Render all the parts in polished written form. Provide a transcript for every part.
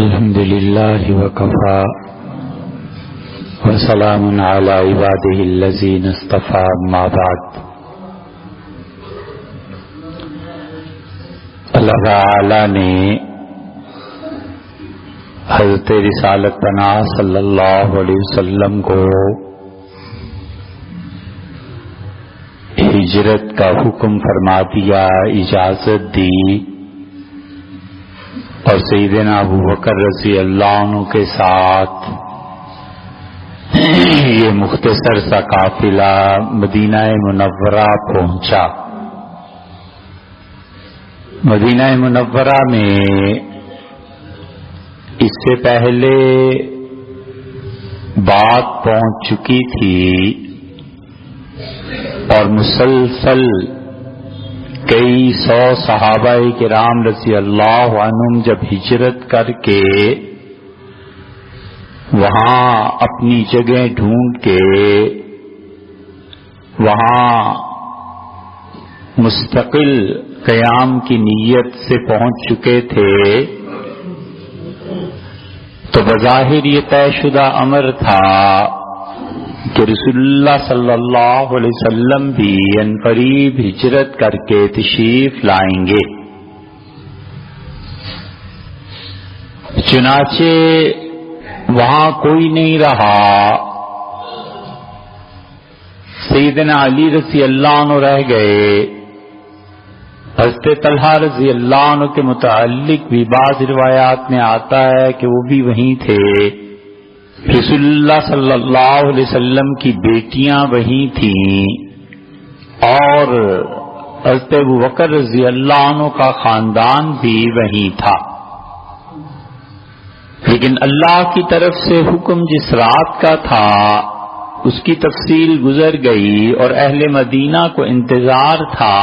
الحمد لله وكفى وسلام على عباده الذين اصطفى اما بعد. اللہ تعالی نے حضرت رسالت پناہ صلی اللہ علیہ وسلم کو ہجرت کا حکم فرما دیا، اجازت دی، اور سیدنا ابوبکر رضی اللہ عنہ کے ساتھ یہ مختصر سا قافلہ مدینہ منورہ پہنچا. مدینہ منورہ میں اس سے پہلے بات پہنچ چکی تھی اور مسلسل کئی سو صحابہ کرام رضی اللہ عنہم جب ہجرت کر کے وہاں اپنی جگہ ڈھونڈ کے وہاں مستقل قیام کی نیت سے پہنچ چکے تھے، تو بظاہر یہ طے شدہ امر تھا کہ رسول اللہ صلی اللہ علیہ وسلم بھی عنقریب ہجرت کر کے تشریف لائیں گے. چنانچہ وہاں کوئی نہیں رہا، سیدنا علی رضی اللہ عنہ رہ گئے. حضرت طلحہ رضی اللہ عنہ کے متعلق بھی بعض روایات میں آتا ہے کہ وہ بھی وہیں تھے. رسول اللہ صلی اللہ علیہ وسلم کی بیٹیاں وہیں تھیں اور حضرت ابوبکر رضی اللہ عنہ کا خاندان بھی وہیں تھا. لیکن اللہ کی طرف سے حکم جس رات کا تھا اس کی تفصیل گزر گئی اور اہل مدینہ کو انتظار تھا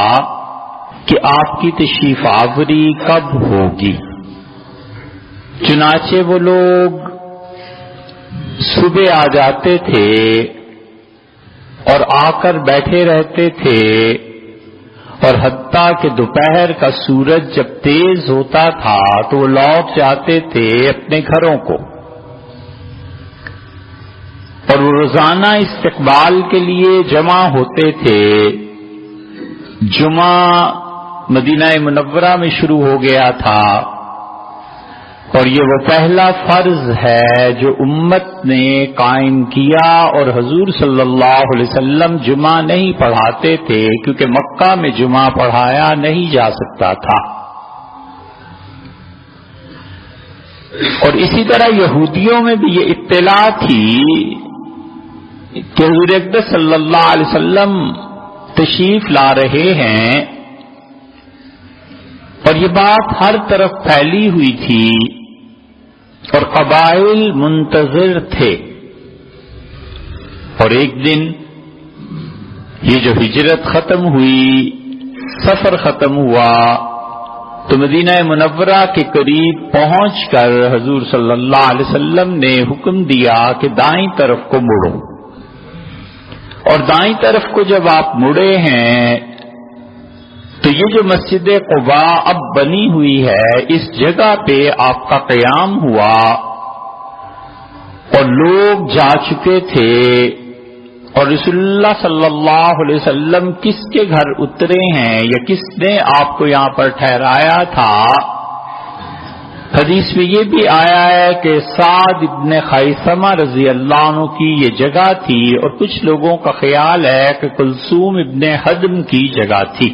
کہ آپ کی تشریف آوری کب ہوگی. چنانچہ وہ لوگ صبح آ جاتے تھے اور آ کر بیٹھے رہتے تھے، اور حتیٰ کہ دوپہر کا سورج جب تیز ہوتا تھا تو وہ لوٹ جاتے تھے اپنے گھروں کو، اور وہ روزانہ استقبال کے لیے جمع ہوتے تھے. جمعہ مدینہ منورہ میں شروع ہو گیا تھا، اور یہ وہ پہلا فرض ہے جو امت نے قائم کیا، اور حضور صلی اللہ علیہ وسلم جمعہ نہیں پڑھاتے تھے کیونکہ مکہ میں جمعہ پڑھایا نہیں جا سکتا تھا. اور اسی طرح یہودیوں میں بھی یہ اطلاع تھی کہ حضور اقدس صلی اللہ علیہ وسلم تشریف لا رہے ہیں، اور یہ بات ہر طرف پھیلی ہوئی تھی اور قبائل منتظر تھے. اور ایک دن یہ جو ہجرت ختم ہوئی، سفر ختم ہوا، تو مدینہ منورہ کے قریب پہنچ کر حضور صلی اللہ علیہ وسلم نے حکم دیا کہ دائیں طرف کو مڑو. اور دائیں طرف کو جب آپ مڑے ہیں تو یہ جو مسجد قباء اب بنی ہوئی ہے، اس جگہ پہ آپ کا قیام ہوا، اور لوگ جا چکے تھے، اور رسول اللہ صلی اللہ علیہ وسلم کس کے گھر اترے ہیں یا کس نے آپ کو یہاں پر ٹھہرایا تھا. حدیث میں یہ بھی آیا ہے کہ سعد ابن خیثمہ رضی اللہ عنہ کی یہ جگہ تھی، اور کچھ لوگوں کا خیال ہے کہ کلثوم ابن حدم کی جگہ تھی.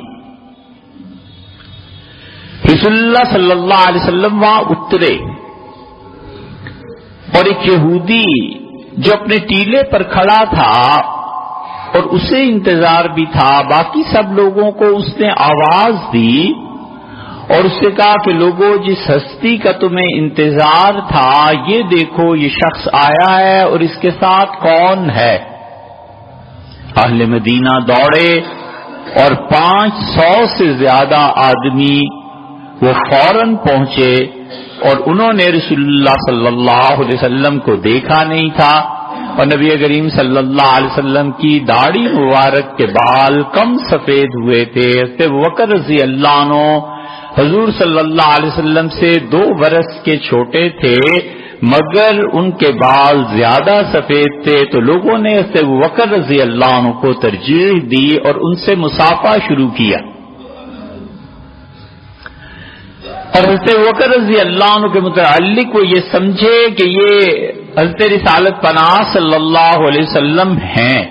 رسول اللہ صلی اللہ علیہ وسلم وہاں اترے، اور ایک یہودی جو اپنے ٹیلے پر کھڑا تھا اور اسے انتظار بھی تھا، باقی سب لوگوں کو اس نے آواز دی اور اس سے کہا کہ لوگوں، جس ہستی کا تمہیں انتظار تھا یہ دیکھو، یہ شخص آیا ہے اور اس کے ساتھ کون ہے. اہل مدینہ دوڑے اور 500 سے زیادہ آدمی وہ فوراً پہنچے، اور انہوں نے رسول اللہ صلی اللہ علیہ وسلم کو دیکھا نہیں تھا، اور نبی کریم صلی اللہ علیہ وسلم کی داڑھی مبارک کے بال کم سفید ہوئے تھے. حضرت ابوبکر رضی اللہ عنہ حضور صلی اللہ علیہ وسلم سے 2 برس کے چھوٹے تھے مگر ان کے بال زیادہ سفید تھے، تو لوگوں نے حضرت ابوبکر رضی اللہ عنہ کو ترجیح دی اور ان سے مصافحہ شروع کیا، اور حضرت ابوبکر رضی اللہ عنہ کے متعلق وہ یہ سمجھے کہ یہ حضرت رسالت پناہ صلی اللہ علیہ وسلم ہیں۔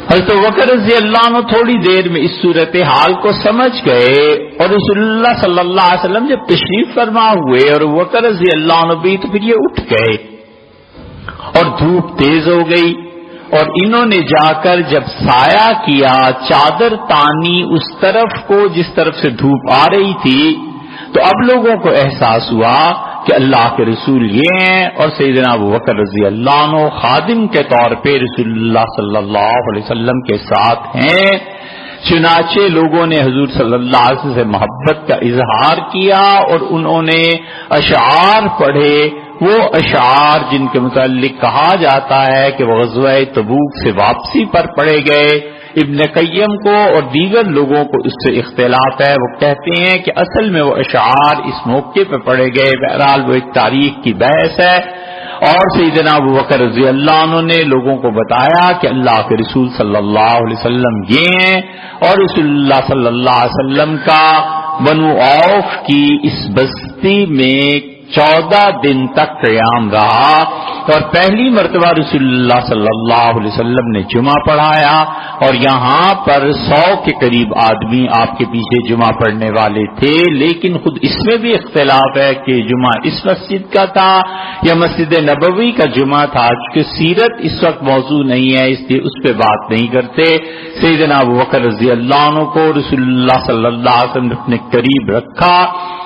حضرت ابوبکر رضی اللہ عنہ تھوڑی دیر میں اس صورتحال کو سمجھ گئے، اور رسول اللہ صلی اللہ علیہ وسلم جب تشریف فرما ہوئے اور ابوبکر رضی اللہ عنہ بھی، تو پھر یہ اٹھ گئے اور دھوپ تیز ہو گئی، اور انہوں نے جا کر جب سایہ کیا، چادر تانی اس طرف کو جس طرف سے دھوپ آ رہی تھی، تو اب لوگوں کو احساس ہوا کہ اللہ کے رسول یہ ہیں، اور سیدنا ابوبکر رضی اللہ عنہ خادم کے طور پہ رسول اللہ صلی اللہ علیہ وسلم کے ساتھ ہیں۔ چنانچہ لوگوں نے حضور صلی اللہ علیہ وسلم سے محبت کا اظہار کیا، اور انہوں نے اشعار پڑھے، وہ اشعار جن کے متعلق کہا جاتا ہے کہ وہ غزوہ تبوک سے واپسی پر پڑھے گئے۔ ابن قیم کو اور دیگر لوگوں کو اس سے اختلاف ہے، وہ کہتے ہیں کہ اصل میں وہ اشعار اس موقع پہ پڑھے گئے، بہرحال وہ ایک تاریخ کی بحث ہے۔ اور سیدنا ابوبکر رضی اللہ عنہ نے لوگوں کو بتایا کہ اللہ کے رسول صلی اللہ علیہ وسلم یہ ہیں، اور رسول اللہ صلی اللہ علیہ وسلم کا بنو عوف کی اس بستی میں 14 دن تک قیام رہا، اور پہلی مرتبہ رسول اللہ صلی اللہ علیہ وسلم نے جمعہ پڑھایا، اور یہاں پر 100 کے قریب آدمی آپ کے پیچھے جمعہ پڑھنے والے تھے۔ لیکن خود اس میں بھی اختلاف ہے کہ جمعہ اس مسجد کا تھا یا مسجد نبوی کا جمعہ تھا، کیونکہ سیرت اس وقت موضوع نہیں ہے، اس لیے اس پہ بات نہیں کرتے۔ سیدنا ابوبکر رضی اللہ عنہ کو رسول اللہ صلی اللہ علیہ وسلم نے اپنے قریب رکھا،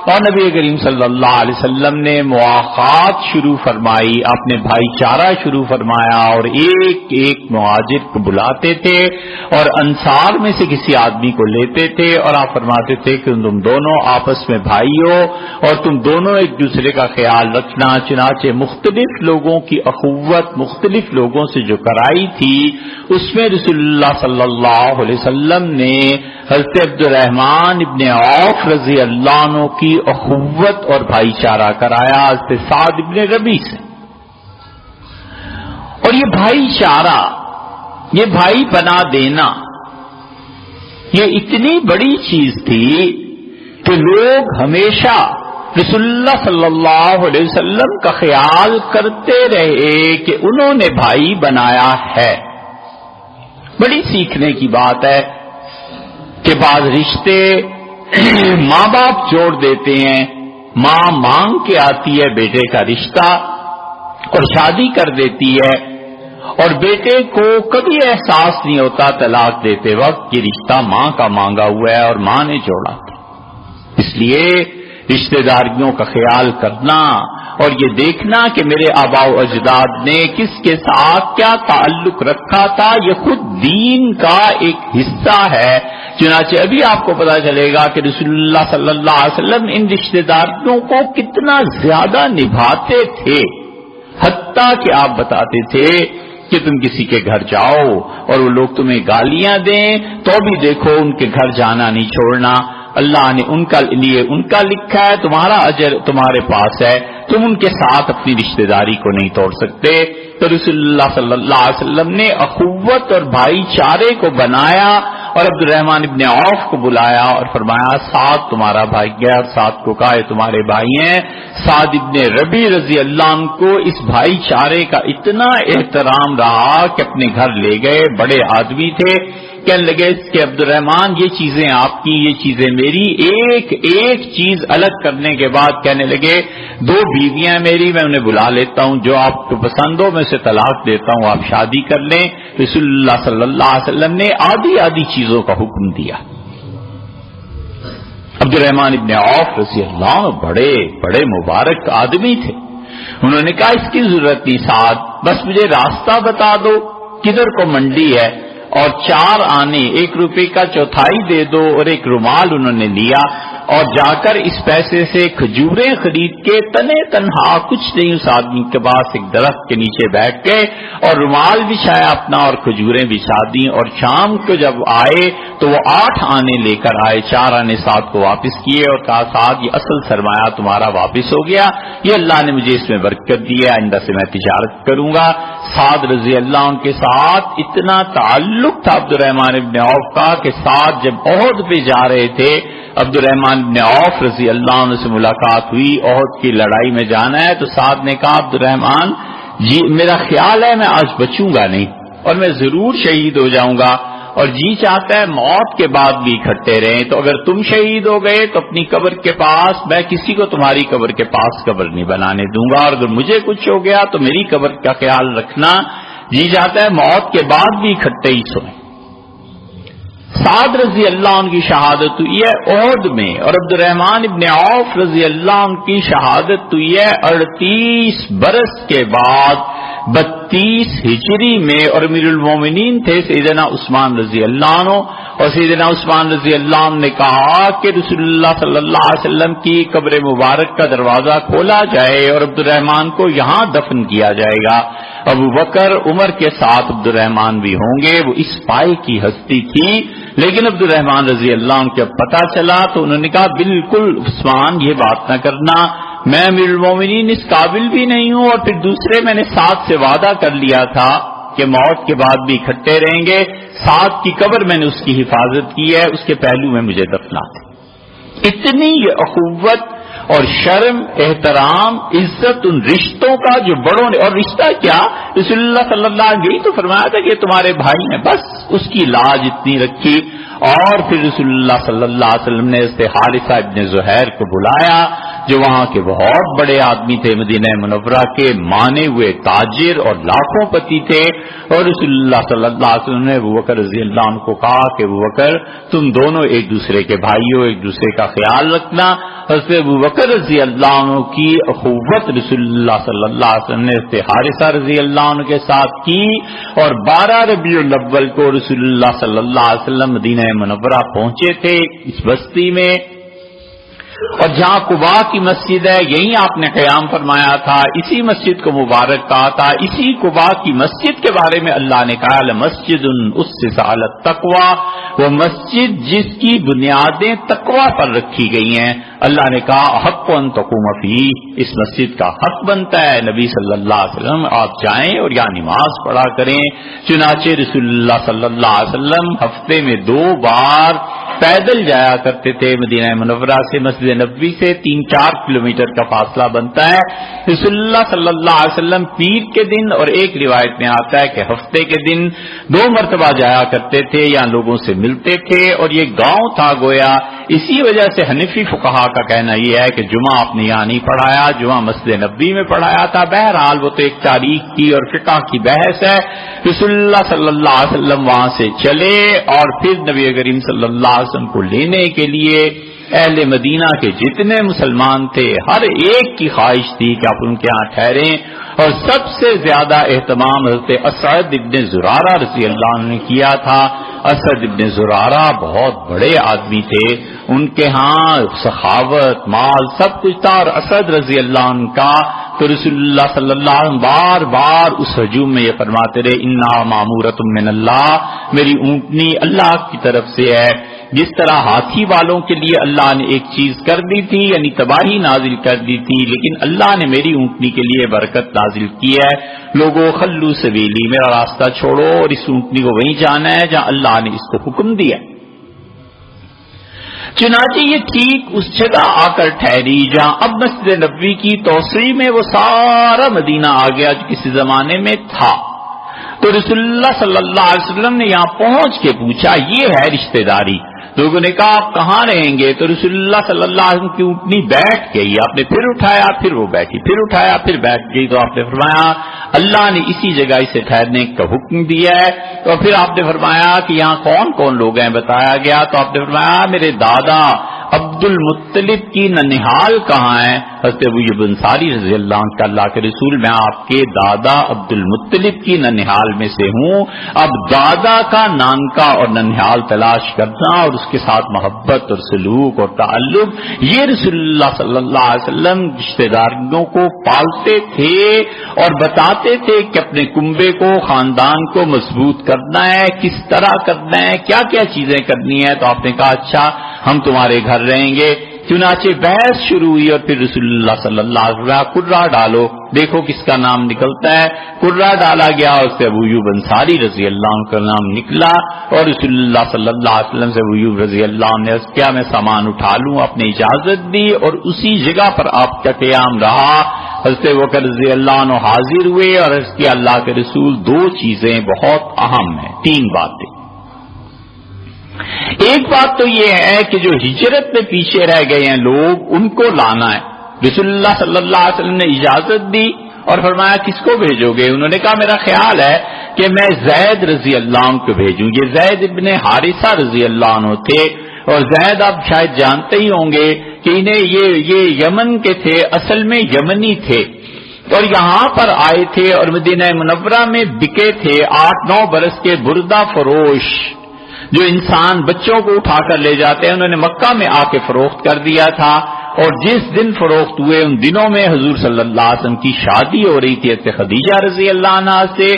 اور نبی کریم صلی اللہ علیہ وسلم نے مواخات شروع فرمائی، آپ نے بھائی چارہ شروع فرمایا، اور ایک ایک مہاجر کو بلاتے تھے اور انصار میں سے کسی آدمی کو لیتے تھے، اور آپ فرماتے تھے کہ تم دونوں آپس میں بھائی ہو اور تم دونوں ایک دوسرے کا خیال رکھنا۔ چنانچہ مختلف لوگوں کی اخوت مختلف لوگوں سے جو کرائی تھی، اس میں رسول اللہ صلی اللہ علیہ وسلم نے حضرت عبد الرحمن ابن عوف رضی اللہ عنہ کی اخوت اور بھائی چارہ کرایا حضرت سعد ابن ربیع سے۔ اور یہ بھائی چارہ، یہ بھائی بنا دینا، یہ اتنی بڑی چیز تھی کہ لوگ ہمیشہ رسول اللہ صلی اللہ علیہ وسلم کا خیال کرتے رہے کہ انہوں نے بھائی بنایا ہے۔ بڑی سیکھنے کی بات ہے کہ بعض رشتے ماں باپ جوڑ دیتے ہیں، ماں مانگ کے آتی ہے بیٹے کا رشتہ اور شادی کر دیتی ہے، اور بیٹے کو کبھی احساس نہیں ہوتا طلاق دیتے وقت یہ رشتہ ماں کا مانگا ہوا ہے اور ماں نے جوڑا تھا۔ اس لیے رشتہ داریوں کا خیال کرنا اور یہ دیکھنا کہ میرے آباء و اجداد نے کس کے ساتھ کیا تعلق رکھا تھا، یہ خود دین کا ایک حصہ ہے۔ چنانچہ ابھی آپ کو پتا چلے گا کہ رسول اللہ صلی اللہ علیہ وسلم ان رشتہ داریوں کو کتنا زیادہ نبھاتے تھے، حتیٰ کہ آپ بتاتے تھے کہ تم کسی کے گھر جاؤ اور وہ لوگ تمہیں گالیاں دیں تو بھی دیکھو ان کے گھر جانا نہیں چھوڑنا، اللہ نے ان کا لیے ان کا لکھا ہے، تمہارا اجر تمہارے پاس ہے، تم ان کے ساتھ اپنی رشتہ داری کو نہیں توڑ سکتے۔ تو رسول اللہ صلی اللہ علیہ وسلم نے اخوت اور بھائی چارے کو بنایا اور عبد الرحمن ابن عوف کو بلایا اور فرمایا سعد تمہارا بھائی ہے، اور سعد کو کہا یہ تمہارے بھائی ہیں۔ سعد ابن ربیع رضی اللہ عنہ کو اس بھائی چارے کا اتنا احترام رہا کہ اپنے گھر لے گئے، بڑے آدمی تھے، کہنے لگے کہ عبد الرحمن یہ چیزیں آپ کی، یہ چیزیں میری، ایک ایک چیز الگ کرنے کے بعد کہنے لگے 2 بیویاں میری، میں انہیں بلا لیتا ہوں، جو آپ کو پسند ہو میں اسے طلاق دیتا ہوں، آپ شادی کر لیں۔ رسول اللہ صلی اللہ علیہ وسلم نے آدھی آدھی چیزوں کا حکم دیا۔ عبد الرحمن ابن عوف رضی اللہ عنہ بڑے بڑے مبارک آدمی تھے، انہوں نے کہا اس کی ضرورت نہیں سعد، بس مجھے راستہ بتا دو کدھر کو منڈی ہے، اور 4 آنے 1 روپے کا چوتھائی دے دو، اور ایک رومال انہوں نے لیا اور جا کر اس پیسے سے کھجوریں خرید کے تنے تنہا کچھ نہیں اس آدمی کے پاس ایک درخت کے نیچے بیٹھ گئے اور رومال بچھایا اپنا اور کھجوریں بچھا دی، اور شام کو جب آئے تو وہ 8 آنے لے کر آئے، 4 آنے سعد کو واپس کیے اور کہا سعد یہ اصل سرمایہ تمہارا واپس ہو گیا، یہ اللہ نے مجھے اس میں برکت دی ہے، آئندہ سے میں تجارت کروں گا۔ سعد رضی اللہ عنہ کے ساتھ اتنا تعلق تھا عبد الرحمن ابن عوف کا کہ سعد جب احد پہ جا رہے تھے، عبد الرحمن ابن عوف رضی اللہ عنہ سے ملاقات ہوئی، احد کی لڑائی میں جانا ہے، تو سعد نے کہا عبد الرحمن جی میرا خیال ہے میں آج بچوں گا نہیں اور میں ضرور شہید ہو جاؤں گا، اور جی چاہتا ہے موت کے بعد بھی اکٹھے رہیں، تو اگر تم شہید ہو گئے تو اپنی قبر کے پاس میں کسی کو تمہاری قبر کے پاس قبر نہیں بنانے دوں گا، اور اگر مجھے کچھ ہو گیا تو میری قبر کا خیال رکھنا، جی چاہتا ہے موت کے بعد بھی اکٹھے ہی سوئیں۔ سعد رضی اللہ عنہ کی شہادت ہوئی ہے احد میں، اور عبد الرحمن ابن عوف رضی اللہ عنہ کی شہادت ہوئی ہے 38 برس کے بعد 32 ہجری میں، اور امیر المومنین تھے سیدنا عثمان رضی اللہ عنہ، اور سیدنا عثمان رضی اللہ عنہ نے کہا کہ رسول اللہ صلی اللہ علیہ وسلم کی قبر مبارک کا دروازہ کھولا جائے اور عبد الرحمن کو یہاں دفن کیا جائے گا، ابو بکر عمر کے ساتھ عبد الرحمن بھی ہوں گے، وہ اس پائے کی ہستی تھی، لیکن عبد الرحمن رضی اللہ عنہ جب پتہ چلا تو انہوں نے کہا بالکل عثمان یہ بات نہ کرنا، میں امیر المومنین اس قابل بھی نہیں ہوں، اور پھر دوسرے میں نے سعد سے وعدہ کر لیا تھا کہ موت کے بعد بھی اکٹھے رہیں گے، سعد کی قبر میں نے اس کی حفاظت کی ہے، اس کے پہلو میں مجھے دفنا تھے۔ اتنی یہ اخوت اور شرم، احترام، عزت ان رشتوں کا جو بڑوں نے، اور رشتہ کیا رسول اللہ صلی اللہ علیہ وسلم تو فرمایا تھا کہ تمہارے بھائی ہیں، بس اس کی لاج اتنی رکھی، اور پھر رسول اللہ صلی اللہ علیہ وسلم نے حضرت حارثہ ابن زہیر کو بلایا جو وہاں کے بہت بڑے آدمی تھے، مدینہ منورہ کے مانے ہوئے تاجر اور لاکھوں پتی تھے، اور رسول اللہ صلی اللہ علیہ وسلم نے ابوبکر رضی اللہ عنہ کو کہا کہ ابوبکر تم دونوں ایک دوسرے کے بھائی ہو، ایک دوسرے کا خیال رکھنا۔ حضرت ابوبکر رضی اللہ عنہ کی اخوت رسول اللہ صلی اللہ علیہ وسلم نے حضرت حارثہ رضی اللہ عنہ کے ساتھ کی، اور 12 ربیع الاول کو رسول اللہ صلی اللہ علیہ وسلم مدینہ منورہ پہنچے تھے اس بستی میں، اور جہاں قباء کی مسجد ہے یہیں آپ نے قیام فرمایا تھا، اسی مسجد کو مبارک کہا تھا، اسی قباء کی مسجد کے بارے میں اللہ نے کہا لمسجد اسس علی التقوی، وہ مسجد جس کی بنیادیں تقوی پر رکھی گئی ہیں، اللہ نے کہا حق ان تقوم فیہ، اس مسجد کا حق بنتا ہے نبی صلی اللہ علیہ وسلم آپ جائیں اور یہاں نماز پڑھا کریں۔ چنانچہ رسول اللہ صلی اللہ علیہ وسلم ہفتے میں 2 بار پیدل جایا کرتے تھے مدینہ منورہ سے، مسجد نبوی سے 3-4 کلومیٹر کا فاصلہ بنتا ہے۔ رسول اللہ صلی اللہ علیہ وسلم پیر کے دن، اور ایک روایت میں آتا ہے کہ ہفتے کے دن 2 مرتبہ جایا کرتے تھے، یہاں لوگوں سے ملتے تھے، اور یہ گاؤں تھا گویا، اسی وجہ سے حنفی فقہا کا کہنا یہ ہے کہ جمعہ آپ نے یہاں نہیں پڑھایا، جمعہ مسجد نبوی میں پڑھایا تھا۔ بہرحال وہ تو ایک تاریخ کی اور فقہ کی بحث ہے۔ رسول اللہ صلی اللہ علیہ وسلم وہاں سے چلے، اور پھر نبی کریم صلی اللہ علیہ وسلم کو لینے کے لیے اہل مدینہ کے جتنے مسلمان تھے ہر ایک کی خواہش تھی کہ آپ ان کے ہاں ٹھہریں، اور سب سے زیادہ اہتمام حضرت اسعد ابن زرارہ رضی اللہ عنہ نے کیا تھا۔ اسعد ابن زرارہ بہت بڑے آدمی تھے، ان کے ہاں سخاوت، مال سب کچھ تھا، اور اسعد رضی اللہ عنہ کا تو رسول اللہ صلی اللہ علیہ وسلم بار بار اس ہجوم میں یہ فرماتے رہے انہا معمورۃ من اللہ، میری اونٹنی اللہ کی طرف سے ہے۔ جس طرح ہاتھی والوں کے لیے اللہ نے ایک چیز کر دی تھی، یعنی تباہی نازل کر دی تھی، لیکن اللہ نے میری اونٹنی کے لیے برکت نازل کی ہے۔ لوگوں خلو سبیلی، میرا راستہ چھوڑو اور اس اونٹنی کو وہیں جانا ہے جہاں اللہ نے اس کو حکم دیا۔ چنانچہ یہ ٹھیک اس جگہ آ کر ٹھہری جہاں اب مسجد نبوی کی توسیع میں وہ سارا مدینہ آ گیا جو کسی زمانے میں تھا۔ تو رسول اللہ صلی اللہ علیہ وسلم نے یہاں پہنچ کے پوچھا یہ ہے رشتہ داری، لوگوں نے کہا آپ کہاں رہیں گے؟ تو رسول اللہ صلی اللہ علیہ وسلم کی اونٹنی بیٹھ گئی، آپ نے پھر اٹھایا، پھر وہ بیٹھی، پھر اٹھایا، پھر بیٹھ گئی، تو آپ نے فرمایا اللہ نے اسی جگہ اسے ٹھہرنے کا حکم دیا ہے۔ تو پھر آپ نے فرمایا کہ یہاں کون کون لوگ ہیں؟ بتایا گیا، تو آپ نے فرمایا میرے دادا عبد المطلب کی ننہال کہاں ہے؟ حضرت ابو ایوب انصاری رضی اللہ عنہ، اللہ کے رسول میں آپ کے دادا عبد المطلب کی ننہال میں سے ہوں۔ اب دادا کا نانکا اور ننہال تلاش کرنا اور اس کے ساتھ محبت اور سلوک اور تعلق، یہ رسول اللہ صلی اللہ علیہ وسلم رشتے داروں کو پالتے تھے اور بتاتے تھے کہ اپنے کنبے کو، خاندان کو مضبوط کرنا ہے، کس طرح کرنا ہے، کیا کیا چیزیں کرنی ہے۔ تو آپ نے کہا اچھا ہم تمہارے گھر رہیں گے۔ چنانچہ بحث شروع ہوئی اور پھر رسول اللہ صلی اللہ علیہ وسلم قرہ ڈالو، دیکھو کس کا نام نکلتا ہے۔ قرہ ڈالا گیا، اس سے ابو ایوب انصاری رضی اللہ عنہ کا نام نکلا اور رسول اللہ صلی اللہ علیہ وسلم سے ابو ایوب رضی اللہ عنہ نے کیا میں سامان اٹھا لوں؟ آپ نے اجازت دی اور اسی جگہ پر آپ کا قیام رہا۔ حضرت بکر رضی اللہ عنہ حاضر ہوئے اور عرض کیا اللہ کے رسول دو چیزیں بہت اہم ہیں، تین باتیں۔ ایک بات تو یہ ہے کہ جو ہجرت میں پیچھے رہ گئے ہیں لوگ، ان کو لانا ہے۔ رسول اللہ صلی اللہ علیہ وسلم نے اجازت دی اور فرمایا کس کو بھیجو گے؟ انہوں نے کہا میرا خیال ہے کہ میں زید رضی اللہ عنہ کو بھیجوں۔ یہ زید ابن حارثہ رضی اللہ عنہ تھے، اور زید آپ شاید جانتے ہی ہوں گے کہ انہیں یہ یمن کے تھے، اصل میں یمنی تھے اور یہاں پر آئے تھے اور مدینہ منورہ میں بکے تھے 8-9 برس کے بردہ فروش، جو انسان بچوں کو اٹھا کر لے جاتے ہیں، انہوں نے مکہ میں آ کے فروخت کر دیا تھا۔ اور جس دن فروخت ہوئے ان دنوں میں حضور صلی اللہ علیہ وسلم کی شادی ہو رہی تھی حضرت خدیجہ رضی اللہ عنہ سے۔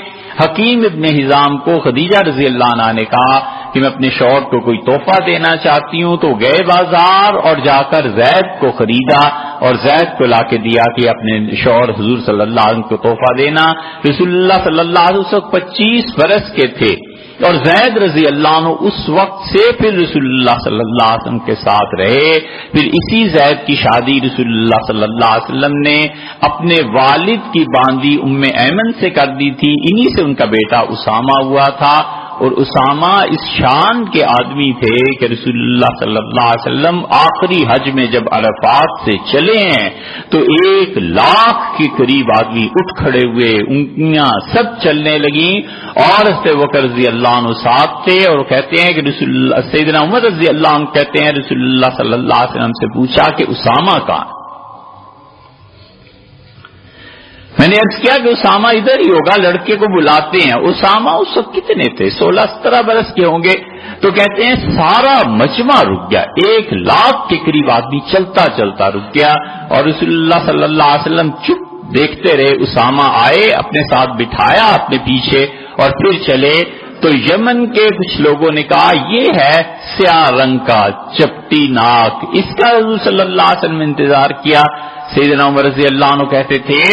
حکیم ابن حزام کو خدیجہ رضی اللہ عنہ نے کہا کہ میں اپنے شوہر کو کوئی تحفہ دینا چاہتی ہوں، تو گئے بازار اور جا کر زید کو خریدا اور زید کو لا کے دیا کہ اپنے شوہر حضور صلی اللہ علیہ وسلم کو تحفہ دینا۔ رسول اللہ صلی اللہ علیہ وسلم 25 برس کے تھے اور زید رضی اللہ عنہ اس وقت سے پھر رسول اللہ صلی اللہ علیہ وسلم کے ساتھ رہے۔ پھر اسی زید کی شادی رسول اللہ صلی اللہ علیہ وسلم نے اپنے والد کی باندی ام ایمن سے کر دی تھی، انہی سے ان کا بیٹا اسامہ ہوا تھا۔ اور اسامہ اس شان کے آدمی تھے کہ رسول اللہ صلی اللہ علیہ وسلم آخری حج میں جب عرفات سے چلے ہیں تو 1,00,000 کے قریب آدمی اٹھ کھڑے ہوئے، انگلیاں سب چلنے لگیں، اور حضرت بکر رضی اللہ عنہ ساتھ تھے۔ اور کہتے ہیں کہ رسول اللہ سیدنا عمر رضی اللہ عنہ کہتے ہیں رسول اللہ صلی اللہ علیہ وسلم سے پوچھا کہ اسامہ کہاں؟ میں نے عرض کیا کہ اسامہ ادھر ہی ہوگا، لڑکے کو بلاتے ہیں۔ اسامہ اس وقت کتنے تھے؟ 16-17 برس کے ہوں گے۔ تو کہتے ہیں سارا مجمع رک گیا، 1,00,000 کے قریب آدمی چلتا چلتا رک گیا، اور رسول اللہ صلی اللہ علیہ وسلم چپ دیکھتے رہے۔ اسامہ آئے، اپنے ساتھ بٹھایا اپنے پیچھے اور پھر چلے۔ تو یمن کے کچھ لوگوں نے کہا یہ ہے سیاہ رنگ کا چپٹی ناک، اس کا حضور صلی اللہ علیہ وسلم نے انتظار کیا۔ سیدنا عمر رضی اللہ عنہ کہتے تھے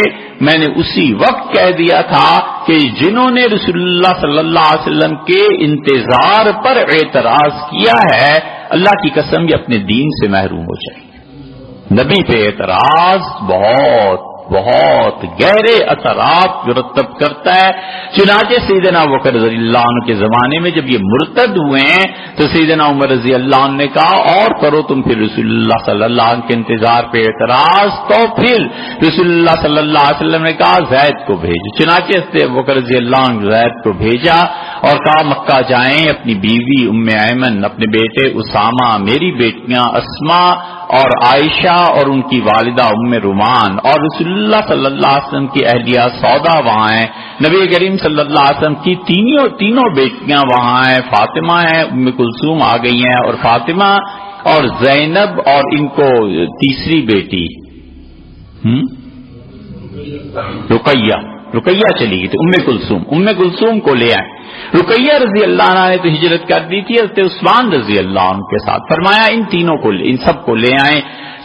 میں نے اسی وقت کہہ دیا تھا کہ جنہوں نے رسول اللہ صلی اللہ علیہ وسلم کے انتظار پر اعتراض کیا ہے، اللہ کی قسم یہ اپنے دین سے محروم ہو جائیں گے۔ نبی پہ اعتراض بہت بہت گہرے اثرات مرتب کرتا ہے۔ چنانچہ سیدنا بکر رضی اللہ عنہ کے زمانے میں جب یہ مرتد ہوئے ہیں تو سیدنا عمر رضی اللہ عنہ نے کہا اور کرو تم پھر رسول اللہ صلی اللہ علیہ وسلم کے انتظار پہ اعتراض۔ تو پھر رسول اللہ صلی اللہ علیہ وسلم نے کہا زید کو بھیجو۔ چنانچہ بکر رضی اللہ عنہ زید کو بھیجا اور کہا مکہ جائیں، اپنی بیوی ام ایمن، اپنے بیٹے اسامہ، میری بیٹیاں اسما اور عائشہ اور ان کی والدہ ام رومان، اور رسول اللہ صلی اللہ علیہ وسلم کی اہلیہ سودا وہاں ہیں، نبی کریم صلی اللہ علیہ وسلم کی تینوں بیٹیاں وہاں ہیں، فاطمہ ہیں، ام کلثوم آ گئی ہیں، اور فاطمہ اور زینب اور ان کو تیسری بیٹی رقیہ چلی گئی تھی، ام کلثوم کو لے آئے۔ رقیہ رضی اللہ عنہ نے تو ہجرت کر دی تھی حضرت عثمان رضی اللہ عنہ کے ساتھ، فرمایا ان سب کو لے آئیں۔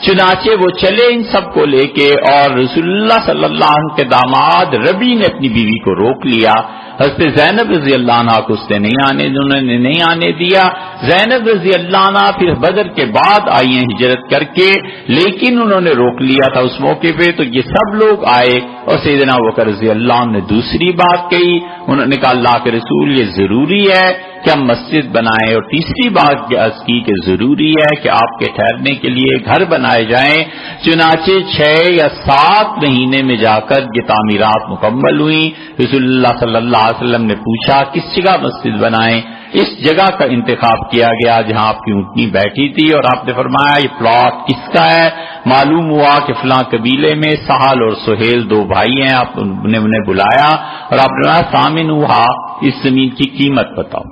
چنانچہ وہ چلے ان سب کو لے کے، اور رسول اللہ صلی اللہ علیہ وسلم کے داماد ربی نے اپنی بیوی کو روک لیا۔ حضرت زینب رضی اللہ عنہ کو اس نے نہیں آنے دیا۔ زینب رضی اللہ عنہ پھر بدر کے بعد آئی ہیں ہجرت کر کے، لیکن انہوں نے روک لیا تھا اس موقع پہ، تو یہ سب لوگ آئے اور سیدنا بکر رضی اللہ عنہ نے دوسری بات کہی، انہوں نے کہا اللہ کے رسول یہ ضروری ہے کہ ہم مسجد بنائیں، اور تیسری بات عرض کی کہ ضروری ہے کہ آپ کے ٹھہرنے کے لیے گھر بنائے جائیں۔ چنانچہ 6 یا 7 مہینے میں جا کر یہ تعمیرات مکمل ہوئی۔ رسول اللہ صلی اللہ علیہ وسلم نے پوچھا کس جگہ مسجد بنائیں؟ اس جگہ کا انتخاب کیا گیا جہاں آپ کی اونٹنی بیٹھی تھی، اور آپ نے فرمایا یہ پلاٹ کس کا ہے؟ معلوم ہوا کہ فلاں قبیلے میں سہل اور سہیل دو بھائی ہیں، آپ نے انہیں بلایا اور آپ نے کہا ثامن ہوا، اس زمین کی قیمت بتاؤ۔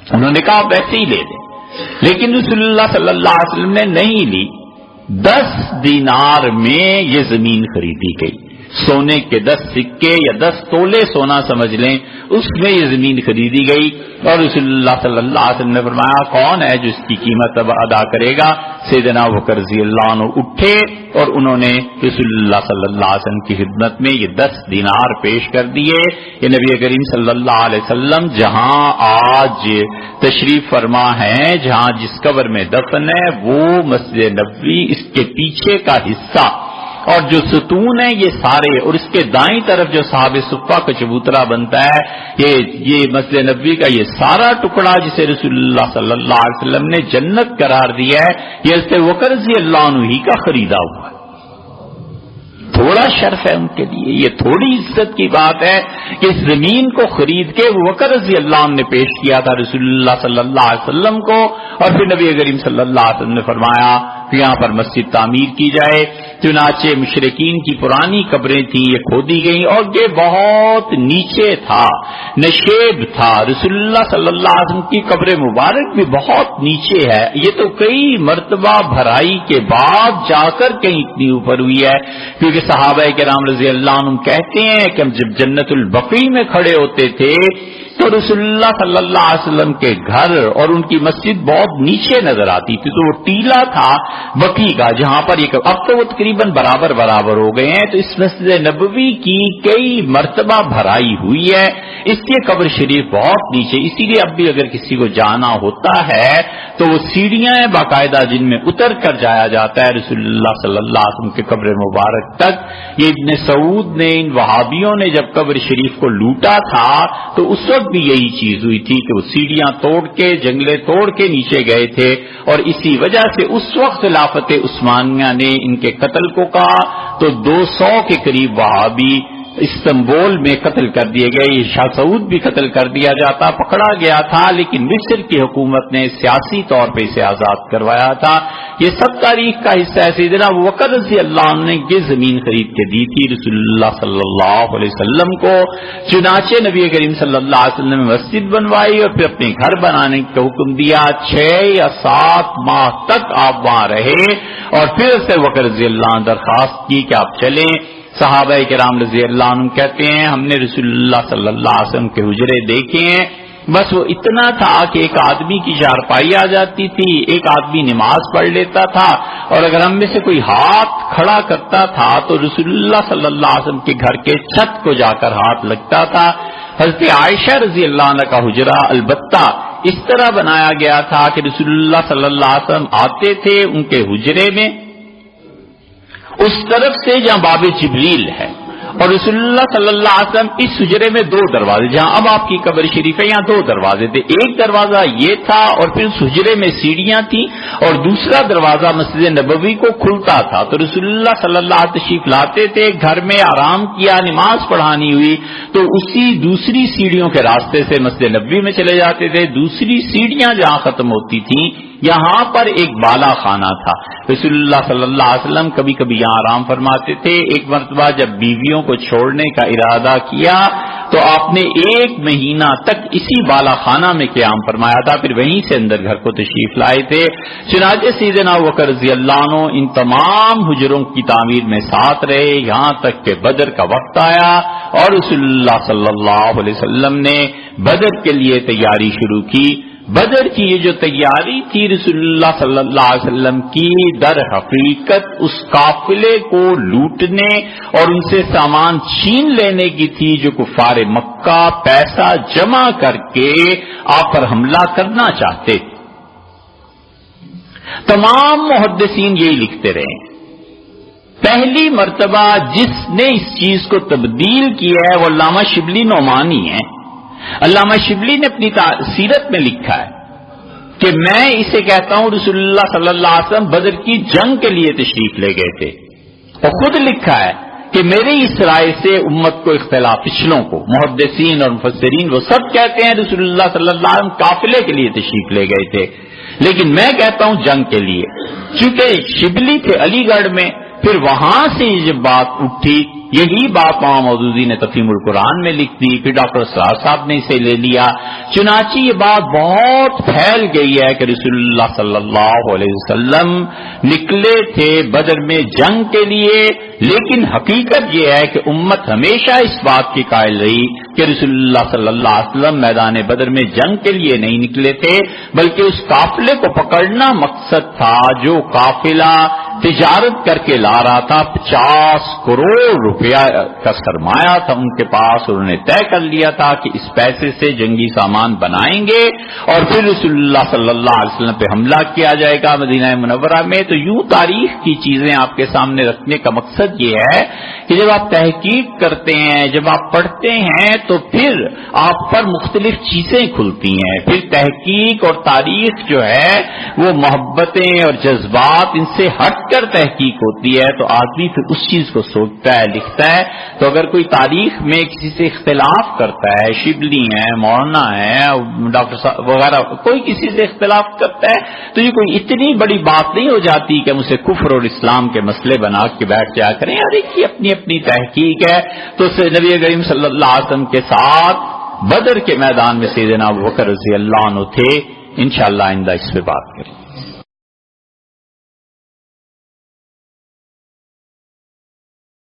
انہوں نے کہا آپ ویسے ہی لے لیں، لیکن رسول اللہ صلی اللہ علیہ وسلم نے نہیں لی۔ 10 دینار میں یہ زمین خریدی گئی، سونے کے 10 سکے یا 10 تولے سونا سمجھ لیں، اس میں یہ زمین خریدی گئی، اور رسول اللہ صلی اللہ علیہ وسلم نے فرمایا کون ہے جو اس کی قیمت اب ادا کرے گا؟ سیدنا ابوبکر رضی اللہ عنہ اٹھے اور انہوں نے رسول اللہ صلی اللہ علیہ وسلم کی خدمت میں یہ 10 دینار پیش کر دیے۔ یہ نبی کریم صلی اللہ علیہ وسلم جہاں آج تشریف فرما ہے، جہاں جس قبر میں دفن ہے، وہ مسجد نبوی، اس کے پیچھے کا حصہ اور جو ستون ہیں یہ سارے، اور اس کے دائیں طرف جو صحاب صفہ کا چبوترا بنتا ہے، یہ مسجد نبوی کا یہ سارا ٹکڑا جسے رسول اللہ صلی اللہ علیہ وسلم نے جنت قرار دیا ہے، یہ حضرت ابوبکر رضی اللہ عنہ ہی کا خریدا ہوا ہے۔ تھوڑا شرف ہے ان کے لیے، یہ تھوڑی عزت کی بات ہے کہ اس زمین کو خرید کے ابوبکر رضی اللہ عنہ نے پیش کیا تھا رسول اللہ صلی اللہ علیہ وسلم کو، اور پھر نبی کریم صلی اللہ علیہ وسلم نے فرمایا کہ یہاں پر مسجد تعمیر کی جائے۔ چنانچہ مشرکین کی پرانی قبریں تھیں، یہ کھودی گئیں، اور یہ بہت نیچے تھا، نشیب تھا۔ رسول اللہ صلی اللہ علیہ وسلم کی قبر مبارک بھی بہت نیچے ہے، یہ تو کئی مرتبہ بھرائی کے بعد جا کر کہیں اتنی اوپر ہوئی ہے، کیونکہ صحابہ کرام رضی اللہ عنہم کہتے ہیں کہ ہم جب جنت البقیع میں کھڑے ہوتے تھے تو رسول اللہ صلی اللہ علیہ وسلم کے گھر اور ان کی مسجد بہت نیچے نظر آتی تھی، تو وہ ٹیلا تھا بقیع کا جہاں پر یہ، اب تو وہ تقریباً برابر ہو گئے ہیں، تو اس مسجد نبوی کی کئی مرتبہ بھرائی ہوئی ہے، اس لیے قبر شریف بہت نیچے، اسی لیے اب بھی اگر کسی کو جانا ہوتا ہے تو وہ سیڑھیاں ہیں باقاعدہ جن میں اتر کر جایا جاتا ہے رسول اللہ صلی اللہ علیہ وسلم کے قبر مبارک تک۔ یہ ابن سعود نے، ان وہابیوں نے جب قبر شریف کو لوٹا تھا تو اس وقت بھی یہی چیز ہوئی تھی کہ وہ سیڑھیاں توڑ کے، جنگلے توڑ کے نیچے گئے تھے، اور اسی وجہ سے اس وقت خلافت عثمانیہ نے ان کے قتل کو کہا تو 200 کے قریب وہابی استنبول میں قتل کر دیے گئے۔ یہ شاہ سعود بھی قتل کر دیا جاتا، پکڑا گیا تھا، لیکن مصر کی حکومت نے سیاسی طور پہ اسے آزاد کروایا تھا۔ یہ سب تاریخ کا حصہ ہے۔ سیدنا ابوبکر رضی اللہ عنہ نے یہ زمین خرید کے دی تھی رسول اللہ صلی اللہ علیہ وسلم کو، چنانچہ نبی کریم صلی اللہ علیہ وسلم نے مسجد بنوائی اور پھر اپنے گھر بنانے کا حکم دیا۔ 6 یا 7 ماہ تک آپ وہاں رہے، اور پھر سے ابوبکر رضی اللہ عنہ درخواست کی کہ آپ چلیں۔ صحابہ کرام رضی اللہ عنہ کہتے ہیں ہم نے رسول اللہ صلی اللہ علیہ وسلم کے حجرے دیکھے ہیں، بس وہ اتنا تھا کہ ایک آدمی کی چارپائی آ جاتی تھی، ایک آدمی نماز پڑھ لیتا تھا، اور اگر ہم میں سے کوئی ہاتھ کھڑا کرتا تھا تو رسول اللہ صلی اللہ علیہ وسلم کے گھر کے چھت کو جا کر ہاتھ لگتا تھا۔ حضرت عائشہ رضی اللہ عنہ کا حجرہ البتہ اس طرح بنایا گیا تھا کہ رسول اللہ صلی اللہ علیہ وسلم آتے تھے ان کے حجرے میں اس طرف سے جہاں باب جبریل ہے، اور رسول اللہ صلی اللہ علیہ وسلم اس حجرے میں 2 دروازے، جہاں اب آپ کی قبر شریف ہے یہاں 2 دروازے تھے، ایک دروازہ یہ تھا اور پھر اس حجرے میں سیڑھیاں تھیں، اور دوسرا دروازہ مسجد نبوی کو کھلتا تھا۔ تو رسول اللہ صلی اللہ علیہ وسلم تشریف لاتے تھے، گھر میں آرام کیا، نماز پڑھانی ہوئی تو اسی دوسری سیڑھیوں کے راستے سے مسجد نبوی میں چلے جاتے تھے۔ دوسری سیڑھیاں جہاں ختم ہوتی تھیں یہاں پر ایک بالا خانہ تھا، رسول اللہ صلی اللہ علیہ وسلم کبھی کبھی یہاں آرام فرماتے تھے۔ ایک مرتبہ جب بیویوں کو چھوڑنے کا ارادہ کیا تو آپ نے 1 مہینہ تک اسی بالا خانہ میں قیام فرمایا تھا، پھر وہیں سے اندر گھر کو تشریف لائے تھے۔ چنانچہ سیدنا ابوبکر رضی اللہ عنہ ان تمام حجروں کی تعمیر میں ساتھ رہے، یہاں تک کہ بدر کا وقت آیا اور رسول اللہ صلی اللہ علیہ وسلم نے بدر کے لیے تیاری شروع کی۔ بدر کی یہ جو تیاری تھی رسول اللہ صلی اللہ علیہ وسلم کی، در حقیقت اس قافلے کو لوٹنے اور ان سے سامان چھین لینے کی تھی جو کفار مکہ پیسہ جمع کر کے آپ پر حملہ کرنا چاہتے تھے۔ تمام محدثین یہی لکھتے رہے، پہلی مرتبہ جس نے اس چیز کو تبدیل کیا ہے وہ علامہ شبلی نعمانی ہے۔ علامہ شبلی نے اپنی سیرت میں لکھا ہے کہ میں اسے کہتا ہوں رسول اللہ صلی اللہ علیہ وسلم بدر کی جنگ کے لیے تشریف لے گئے تھے، اور خود لکھا ہے کہ میری اس رائے سے امت کو اختلاف، پچھلوں کو محدثین اور مفسرین وہ سب کہتے ہیں رسول اللہ صلی اللہ علیہ وسلم قافلے کے لیے تشریف لے گئے تھے، لیکن میں کہتا ہوں جنگ کے لیے، چونکہ شبلی تھے علی گڑھ میں، پھر وہاں سے جب بات اٹھی، یہی بات امام مودودی نے تفہیم القرآن میں لکھ دی، پھر ڈاکٹر اسرار صاحب نے اسے لے لیا، چنانچہ یہ بات بہت پھیل گئی ہے کہ رسول اللہ صلی اللہ علیہ وسلم نکلے تھے بدر میں جنگ کے لیے، لیکن حقیقت یہ ہے کہ امت ہمیشہ اس بات کی قائل رہی کہ رسول اللہ صلی اللہ علیہ وسلم میدان بدر میں جنگ کے لیے نہیں نکلے تھے، بلکہ اس قافلے کو پکڑنا مقصد تھا جو قافلہ تجارت کر کے لا رہا تھا، 50 کروڑ روپیہ کا سرمایہ تھا ان کے پاس، اور انہوں نے طے کر لیا تھا کہ اس پیسے سے جنگی سامان بنائیں گے اور پھر رسول اللہ صلی اللہ علیہ وسلم پہ حملہ کیا جائے گا مدینہ منورہ میں۔ تو یوں تاریخ کی چیزیں آپ کے سامنے رکھنے کا مقصد یہ ہے کہ جب آپ تحقیق کرتے ہیں، جب آپ پڑھتے ہیں، تو پھر آپ پر مختلف چیزیں کھلتی ہیں، پھر تحقیق اور تاریخ جو ہے وہ محبتیں اور جذبات ان سے ہٹ کر تحقیق ہوتی ہے، تو آدمی پھر اس چیز کو سوچتا ہے، لکھتا ہے۔ تو اگر کوئی تاریخ میں کسی سے اختلاف کرتا ہے، شبلی ہے، مولانا ہے، ڈاکٹر صاحب وغیرہ، کوئی کسی سے اختلاف کرتا ہے، تو یہ کوئی اتنی بڑی بات نہیں ہو جاتی کہ ہم اسے کفر اور اسلام کے مسئلے بنا کے بیٹھ جایا کریں، اور ایک ہی اپنی اپنی تحقیق ہے۔ تو نبی کریم صلی اللہ علیہ وسلم کے ساتھ بدر کے میدان میں سیدنا ابوبکر رضی اللہ عنہ تھے، انشاءاللہ آئندہ اس پہ بات کریں۔